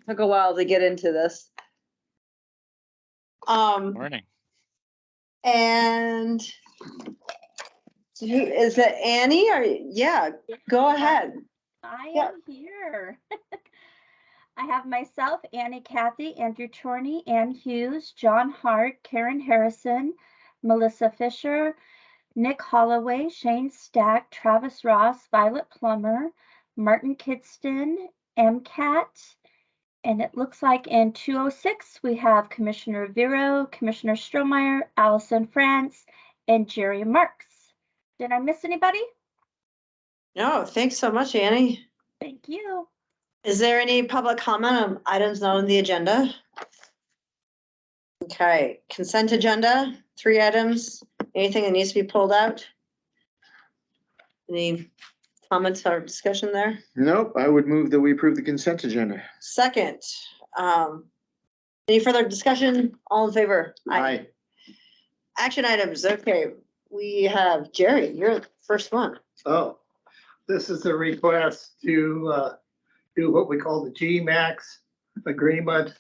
Took a while to get into this. Morning. And is it Annie or yeah, go ahead. I am here. I have myself, Annie Cathy, Andrew Chorney, Ann Hughes, John Hart, Karen Harrison, Melissa Fisher, Nick Holloway, Shane Stack, Travis Ross, Violet Plummer, Martin Kidston, MCAT, and it looks like in 206 we have Commissioner Vero, Commissioner Strohmeyer, Allison France, and Jerry Marks. Did I miss anybody? No, thanks so much, Annie. Thank you. Is there any public comment on items not on the agenda? Okay, consent agenda, 3 items. Anything that needs to be pulled out? Any comments or discussion there? Nope, I would move that we approve the consent agenda. Second, any further discussion? All in favor? Aye. Action items, okay. We have Jerry, you're the first one. Oh, this is a request to do what we call the GMAX agreement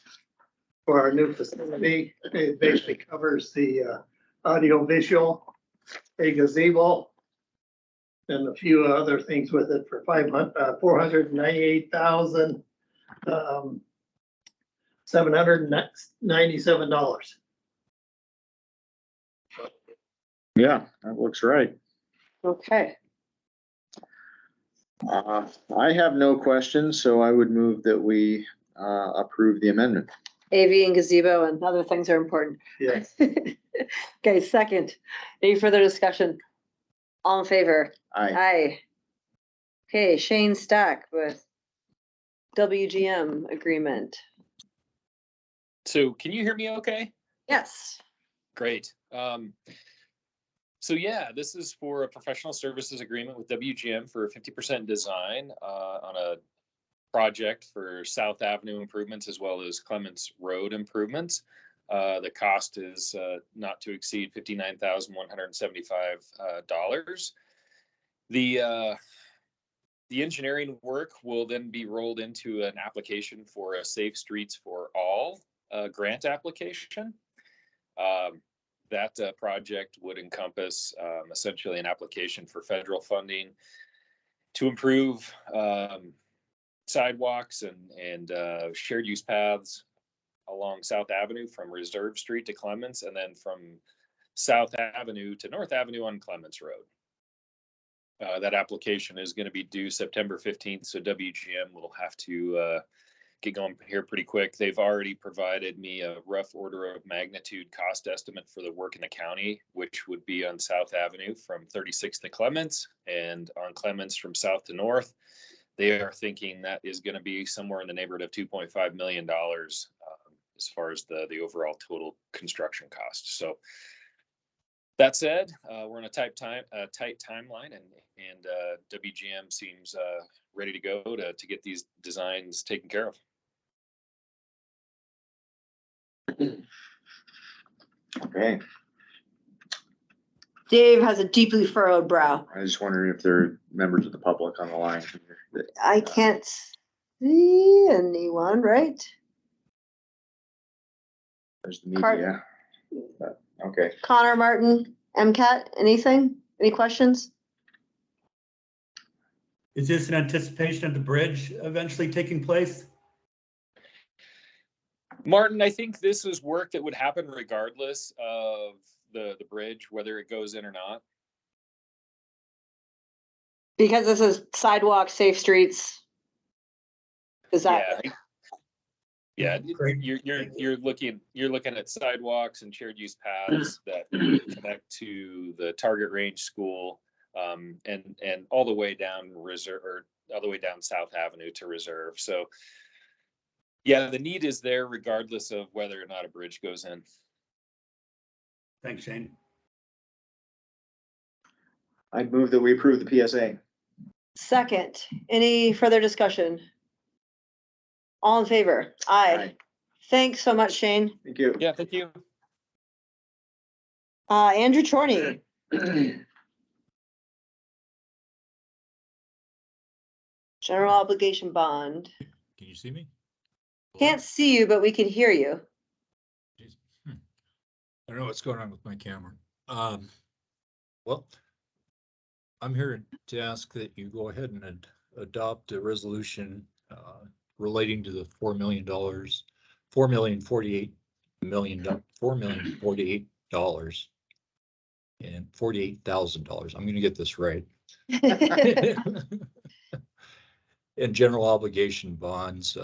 for our new facility. It basically covers the audio visual, a gazebo, and a few other things with it for $498,797. Yeah, that looks right. Okay, I have no questions, so I would move that we approve the amendment. AV and gazebo and other things are important. Yes. Okay, second, any further discussion? All in favor? Aye. Aye. Okay, Shane Stack with WGM agreement. So can you hear me okay? Yes. Great. So yeah, this is for a professional services agreement with WGM for 50% design on a project for South Avenue improvements as well as Clements Road improvements. The cost is not to exceed $59,175. The engineering work will then be rolled into an application for a Safe Streets for All grant application. That project would encompass essentially an application for federal funding to improve sidewalks and shared use paths along South Avenue from Reserve Street to Clements, and then from South Avenue to North Avenue on Clements Road. That application is going to be due September 15th, so WGM will have to get going here pretty quick. They've already provided me a rough order of magnitude cost estimate for the work in the county, which would be on South Avenue from 36th to Clements and on Clements from south to north. They are thinking that is going to be somewhere in the neighborhood of $2.5 million as far as the overall total construction cost. So that said, we're in a tight timeline, and WGM seems ready to go to get these designs taken care of. Okay, Dave has a deeply furrowed brow. I just wondering if there are members of the public on the line. I can't see anyone, right? There's the media. But, okay. Connor, Martin, MCAT, anything? Any questions? Is this in anticipation of the bridge eventually taking place? Martin, I think this is work that would happen regardless of the bridge, whether it goes in or not. Because this is sidewalk, safe streets. Is that? Yeah, you're looking at sidewalks and shared use paths that connect to the target range school, and all the way down Reserve, or all the way down South Avenue to Reserve. So yeah, the need is there regardless of whether or not a bridge goes in. Thanks, Shane. I'd move that we approve the PSA. Second, any further discussion? All in favor? Aye. Aye. Thanks so much, Shane. Thank you. Yeah, thank you. Andrew Chorney. General obligation bond. Can you see me? Can't see you, but we can hear you. Jeez. I don't know what's going on with my camera. Well, I'm here to ask that you go ahead and adopt a resolution relating to the $4,048,000 and $48,000. I'm going to get this right. And general obligation bonds,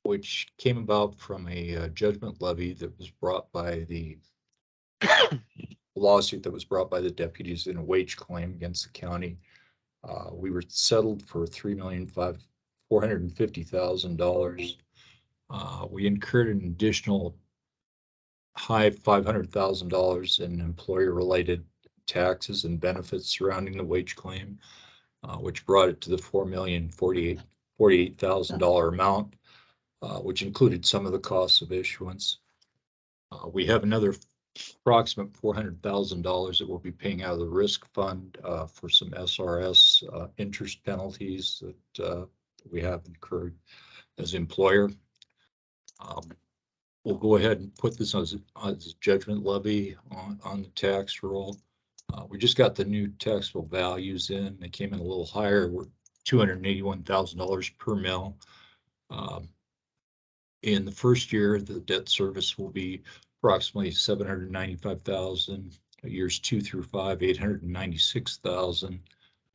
which came about from a judgment levy that was brought by the lawsuit that was brought by the deputies in a wage claim against the county. We were settled for $3,450,000. We incurred an additional high $500,000 in employer-related taxes and benefits surrounding the wage claim, which brought it to the $4,048,000 amount, which included some of the costs of issuance. We have another approximate $400,000 that we'll be paying out of the risk fund for some SRS interest penalties that we have incurred as employer. We'll go ahead and put this as judgment levy on the tax roll. We just got the new taxable values in. They came in a little higher. We're $281,000 per mil. In the first year, the debt service will be approximately $795,000. Years 2 through 5, $896,000.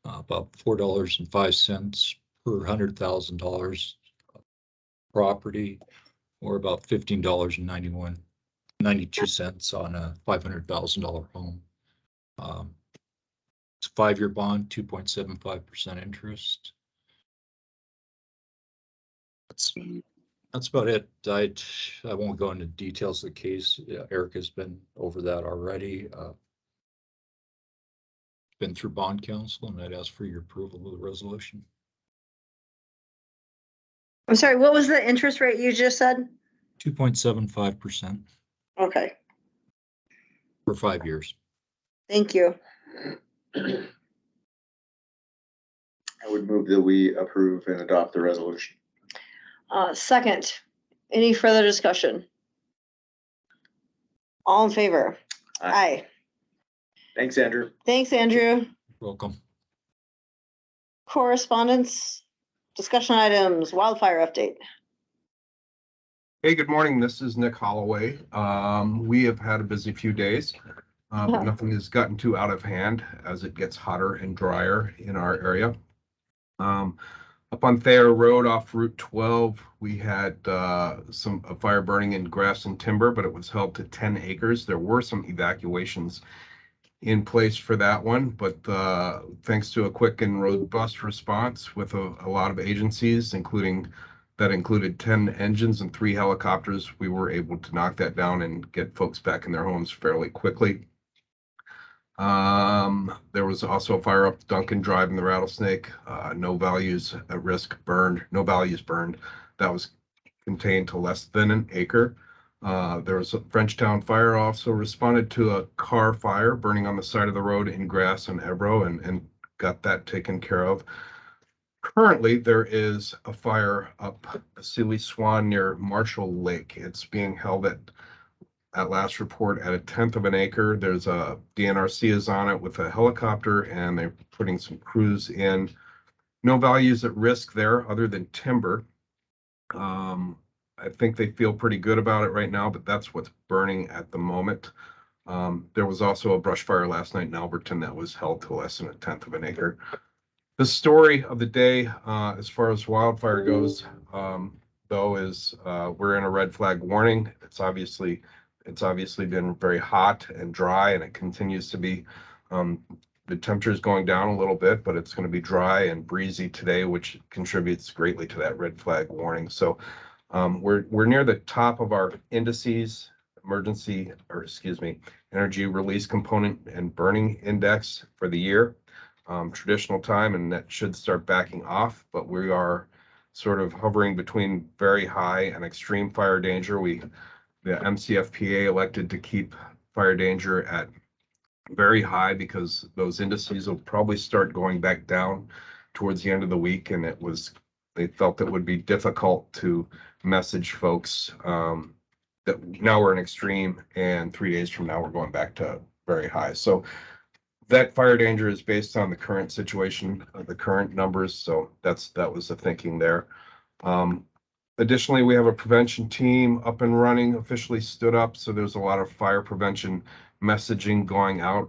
About $4.05 per $100,000 property, or about $15.92 on a $500,000 home. It's a 5-year bond, 2.75% interest. That's about it. I won't go into details of the case. Erica's been over that already. Been through bond counsel, and I'd ask for your approval of the resolution. I'm sorry, what was the interest rate you just said? 2.75%. Okay, For 5 years. thank you. I would move that we approve and adopt the resolution. Second, any further discussion? All in favor? Aye. Thanks, Andrew. Thanks, Andrew. Welcome. Correspondence, discussion items, wildfire update. Hey, good morning. This is Nick Holloway. We have had a busy few days, but nothing has gotten too out of hand as it gets hotter and drier in our area. Up on Thayer Road off Route 12, we had a fire burning in grass and timber, but it was held to 10 acres. There were some evacuations in place for that one, but thanks to a quick and robust response with a lot of agencies, included 10 engines and 3 helicopters, we were able to knock that down and get folks back in their homes fairly quickly. There was also a fire up Duncan Drive in the Rattlesnake. No values at risk burned, no values burned. That was contained to less than an acre. There was a Frenchtown fire also responded to a car fire burning on the side of the road in Grass and Ebro and got that taken care of. Currently, there is a fire up Sealy Swan near Marshall Lake. It's being held at last report at 1/10 of an acre. There's a DNRC is on it with a helicopter, and they're putting some crews in. No values at risk there other than timber. I think they feel pretty good about it right now, but that's what's burning at the moment. There was also a brush fire last night in Alberton that was held to less than 1/10 of an acre. The story of the day, as far as wildfire goes, though, is we're in a red flag warning. It's obviously been very hot and dry, and it continues to be. The temperature is going down a little bit, but it's going to be dry and breezy today, which contributes greatly to that red flag warning. So we're near the top of our indices, energy release component and burning index for the year, traditional time, and that should start backing off, but we are sort of hovering between very high and extreme fire danger. The MCFPA elected to keep fire danger at very high because those indices will probably start going back down towards the end of the week, and they felt it would be difficult to message folks that now we're in extreme, and 3 days from now we're going back to very high. So that fire danger is based on the current situation, the current numbers. So that was the thinking there. Additionally, we have a prevention team up and running, officially stood up. So there's a lot of fire prevention messaging going out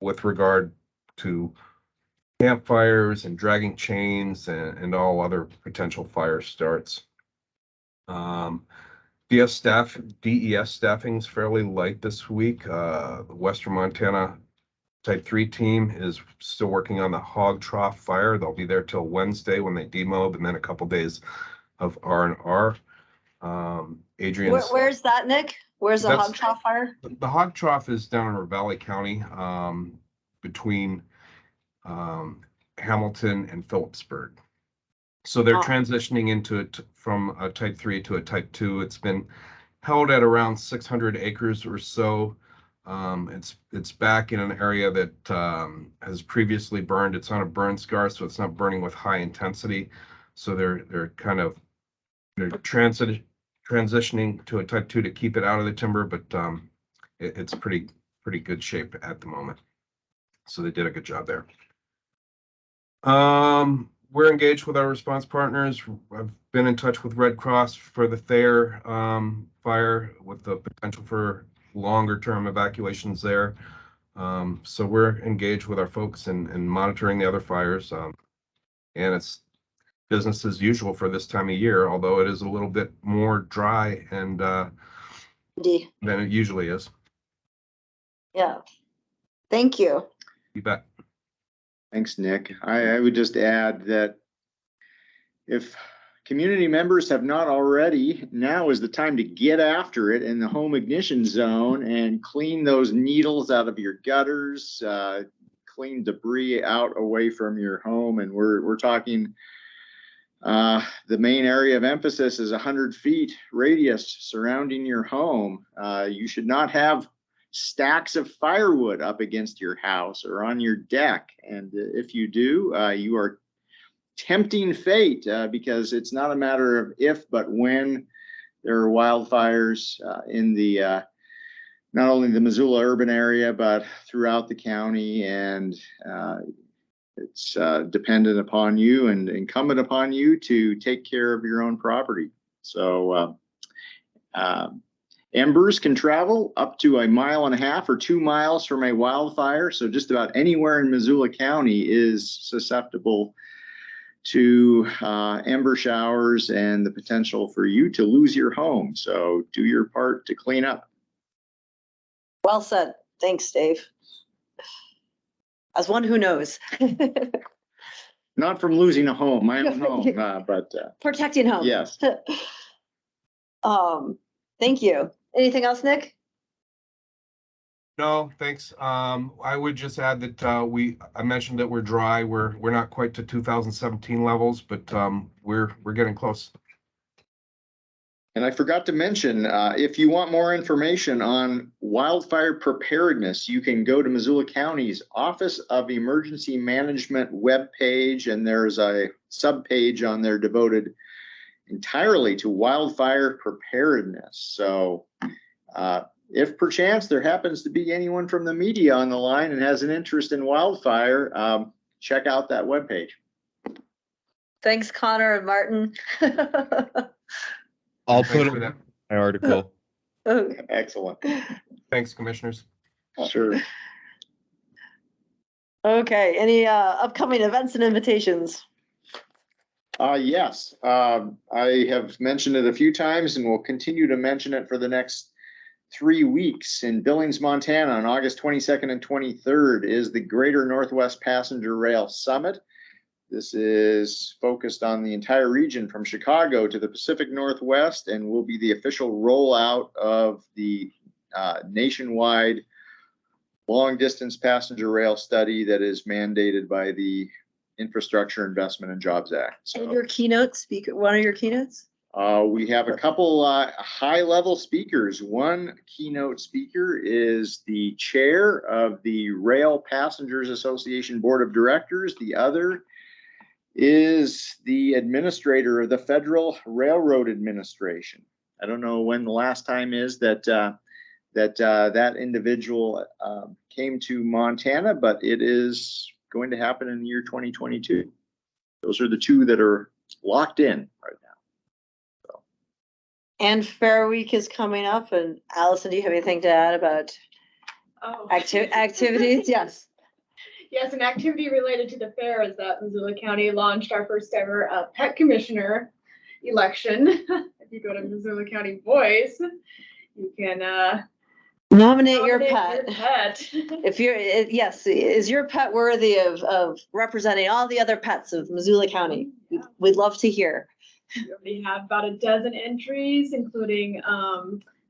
with regard to campfires and dragging chains and all other potential fire starts. DES staffing is fairly light this week. The Western Montana Type 3 team is still working on the hog trough fire. They'll be there till Wednesday when they demob, and then a couple days of R&R. Adrian's. Where's that, Nick? Where's the That's- hog trough fire? The hog trough is down in Ravalli County, between Hamilton and Phillipsburg. So they're transitioning into it from a Type 3 to a Type 2. It's been held at around 600 acres or so. It's back in an area that has previously burned. It's on a burn scar, so it's not burning with high intensity. So they're kind of transitioning to a Type 2 to keep it out of the timber, but it's pretty good shape at the moment. So they did a good job there. We're engaged with our response partners. I've been in touch with Red Cross for the Thayer fire with the potential for longer term evacuations there. So we're engaged with our folks and monitoring the other fires. And it's business as usual for this time of year, although it is a little bit more dry and than it usually is. Yeah. Thank you. You bet. Thanks, Nick. I would just add that if community members have not already, now is the time to get after it in the home ignition zone and clean those needles out of your gutters, clean debris out away from your home. And we're talking, the main area of emphasis is 100 feet radius surrounding your home. You should not have stacks of firewood up against your house or on your deck. And if you do, you are tempting fate, because it's not a matter of if, but when there are wildfires in the not only the Missoula urban area, but throughout the county. And it's dependent upon you and incumbent upon you to take care of your own property. So embers can travel up to 1.5 miles or 2 miles from a wildfire. So just about anywhere in Missoula County is susceptible to ember showers and the potential for you to lose your home. So do your part to clean up. Well said. Thanks, Dave. As one who knows. Not from losing a home, my own home, but Protecting home. yes. Thank you. Anything else, Nick? No, thanks. I would just add that I mentioned that we're dry. We're not quite to 2017 levels, but we're getting close. And I forgot to mention, if you want more information on wildfire preparedness, you can go to Missoula County's Office of Emergency Management webpage, and there's a subpage on there devoted entirely to wildfire preparedness. So if perchance there happens to be anyone from the media on the line and has an interest in wildfire, check out that webpage. Thanks, Connor and Martin. I'll Thanks put for it that. in my article. Excellent. Thanks, commissioners. Sure. Okay, any upcoming events and invitations? Yes, I have mentioned it a few times and will continue to mention it for the next 3 weeks. In Billings, Montana, on August 22nd and 23rd is the Greater Northwest Passenger Rail Summit. This is focused on the entire region from Chicago to the Pacific Northwest and will be the official rollout of the nationwide long-distance passenger rail study that is mandated by the Infrastructure Investment and Jobs Act. So, And your keynote speaker, one of your keynotes? we have a couple high-level speakers. One keynote speaker is the chair of the Rail Passengers Association Board of Directors. The other is the administrator of the Federal Railroad Administration. I don't know when the last time is that that individual came to Montana, but it is going to happen in the year 2022. Those are the two that are locked in right now. So. And Fair Week is coming up, and Allison, do you have anything to add about activities? Yes. Yes, an activity related to the fair is that Missoula County launched our first ever pet commissioner election. If you go to Missoula County Voice, you can Nominate your pet. pet. If you're, yes, is your pet worthy of representing all the other pets of Missoula County? We'd love to hear. We already have about a dozen entries, including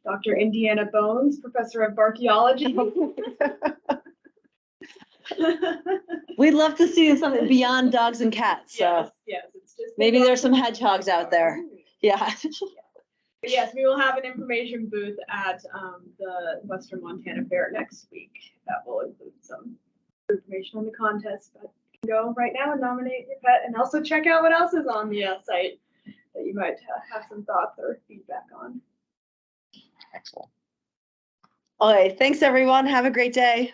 Dr. Indiana Bones, professor of archaeology. We'd love to see something beyond dogs and cats. So yes, it's just maybe there's some hedgehogs out there. Yeah. But yes, we will have an information booth at the Western Montana Fair next week. That will include some information on the contest. But you can go right now and nominate your pet, and also check out what else is on the site that you might have some thoughts or feedback on. Excellent. Okay. Thanks, everyone. Have a great day.